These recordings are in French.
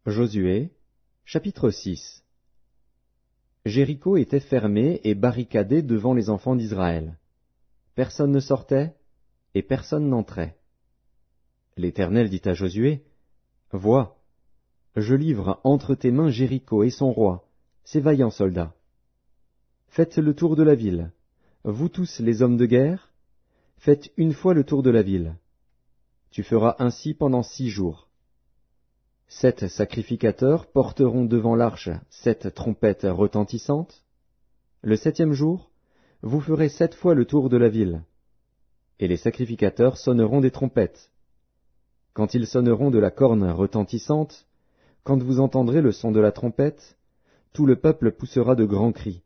Josué, chapitre 6. Jéricho était fermé et barricadé devant les enfants d'Israël. Personne ne sortait et personne n'entrait. L'Éternel dit à Josué, « Vois, je livre entre tes mains Jéricho et son roi, ses vaillants soldats. Faites le tour de la ville, vous tous les hommes de guerre, faites une fois le tour de la ville. Tu feras ainsi pendant 6 jours. 7 sacrificateurs porteront devant l'arche 7 trompettes retentissantes. Le 7e jour, vous ferez 7 fois le tour de la ville. Et les sacrificateurs sonneront des trompettes. Quand ils sonneront de la corne retentissante, quand vous entendrez le son de la trompette, tout le peuple poussera de grands cris.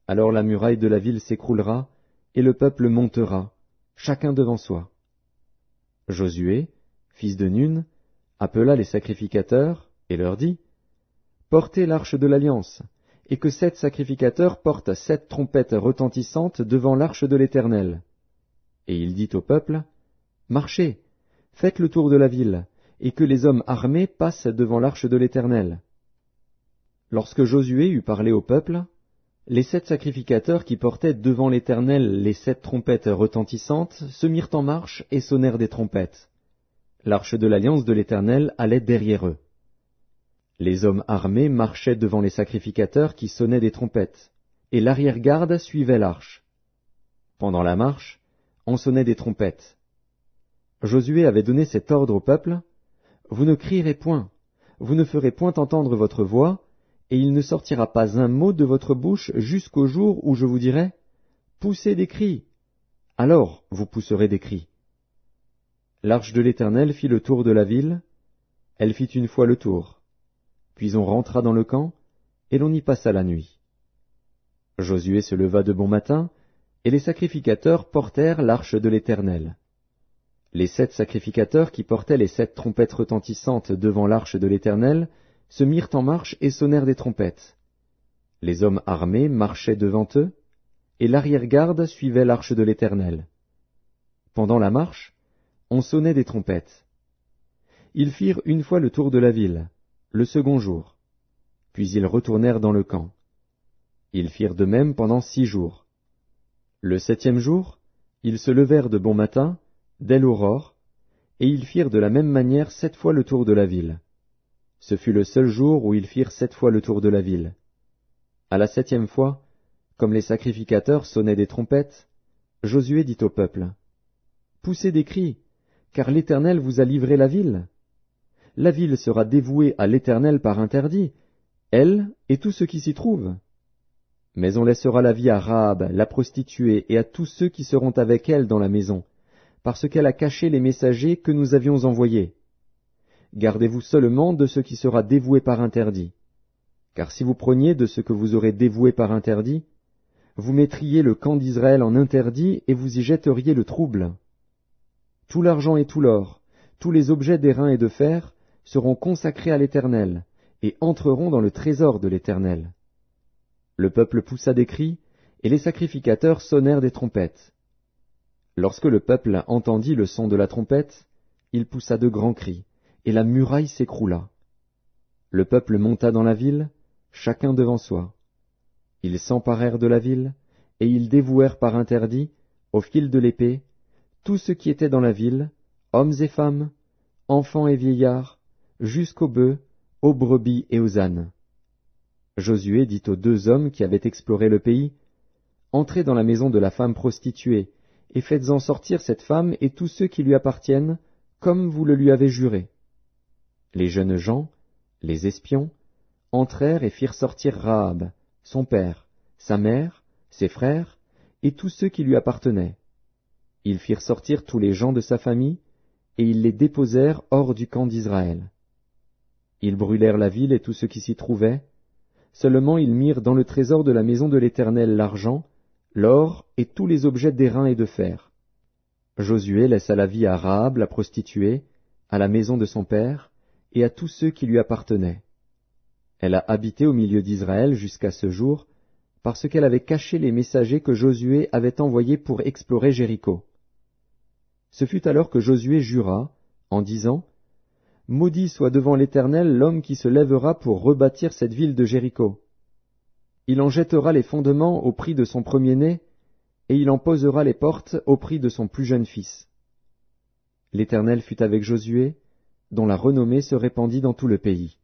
Alors la muraille de la ville s'écroulera, et le peuple montera, chacun devant soi. Josué, fils de Nun, appela les sacrificateurs et leur dit, « Portez l'arche de l'Alliance, et que 7 sacrificateurs portent 7 trompettes retentissantes devant l'arche de l'Éternel. » Et il dit au peuple, « Marchez, faites le tour de la ville, et que les hommes armés passent devant l'arche de l'Éternel. » Lorsque Josué eut parlé au peuple, les 7 sacrificateurs qui portaient devant l'Éternel les 7 trompettes retentissantes se mirent en marche et sonnèrent des trompettes. L'arche de l'Alliance de l'Éternel allait derrière eux. Les hommes armés marchaient devant les sacrificateurs qui sonnaient des trompettes, et l'arrière-garde suivait l'arche. Pendant la marche, on sonnait des trompettes. Josué avait donné cet ordre au peuple, « Vous ne crierez point, vous ne ferez point entendre votre voix, et il ne sortira pas un mot de votre bouche jusqu'au jour où je vous dirai, « Poussez des cris !» Alors vous pousserez des cris. L'arche de l'Éternel fit le tour de la ville, elle fit une fois le tour. Puis on rentra dans le camp, et l'on y passa la nuit. Josué se leva de bon matin, et les sacrificateurs portèrent l'arche de l'Éternel. Les 7 sacrificateurs qui portaient les 7 trompettes retentissantes devant l'arche de l'Éternel se mirent en marche et sonnèrent des trompettes. Les hommes armés marchaient devant eux, et l'arrière-garde suivait l'arche de l'Éternel. Pendant la marche, on sonnait des trompettes. Ils firent une fois le tour de la ville, le second jour. Puis ils retournèrent dans le camp. Ils firent de même pendant 6 jours. Le 7e jour, ils se levèrent de bon matin, dès l'aurore, et ils firent de la même manière 7 fois le tour de la ville. Ce fut le seul jour où ils firent 7 fois le tour de la ville. À la 7e fois, comme les sacrificateurs sonnaient des trompettes, Josué dit au peuple, « Poussez des cris, car l'Éternel vous a livré la ville. La ville sera dévouée à l'Éternel par interdit, elle et tout ce qui s'y trouve. Mais on laissera la vie à Rahab, la prostituée, et à tous ceux qui seront avec elle dans la maison, parce qu'elle a caché les messagers que nous avions envoyés. Gardez-vous seulement de ce qui sera dévoué par interdit. Car si vous preniez de ce que vous aurez dévoué par interdit, vous mettriez le camp d'Israël en interdit et vous y jetteriez le trouble. Tout l'argent et tout l'or, tous les objets d'airain et de fer, seront consacrés à l'Éternel, et entreront dans le trésor de l'Éternel. » Le peuple poussa des cris, et les sacrificateurs sonnèrent des trompettes. Lorsque le peuple entendit le son de la trompette, il poussa de grands cris, et la muraille s'écroula. Le peuple monta dans la ville, chacun devant soi. Ils s'emparèrent de la ville, et ils dévouèrent par interdit, au fil de l'épée, tout ce qui était dans la ville, hommes et femmes, enfants et vieillards, jusqu'aux bœufs, aux brebis et aux ânes. Josué dit aux 2 hommes qui avaient exploré le pays, « Entrez dans la maison de la femme prostituée, et faites-en sortir cette femme et tous ceux qui lui appartiennent, comme vous le lui avez juré. » Les jeunes gens, les espions, entrèrent et firent sortir Rahab, son père, sa mère, ses frères, et tous ceux qui lui appartenaient. Ils firent sortir tous les gens de sa famille, et ils les déposèrent hors du camp d'Israël. Ils brûlèrent la ville et tout ce qui s'y trouvait, seulement ils mirent dans le trésor de la maison de l'Éternel l'argent, l'or et tous les objets d'airain et de fer. Josué laissa la vie à Rahab la prostituée, à la maison de son père, et à tous ceux qui lui appartenaient. Elle a habité au milieu d'Israël jusqu'à ce jour, parce qu'elle avait caché les messagers que Josué avait envoyés pour explorer Jéricho. Ce fut alors que Josué jura, en disant, « Maudit soit devant l'Éternel l'homme qui se lèvera pour rebâtir cette ville de Jéricho. Il en jettera les fondements au prix de son premier-né, et il en posera les portes au prix de son plus jeune fils. L'Éternel fut avec Josué, dont la renommée se répandit dans tout le pays.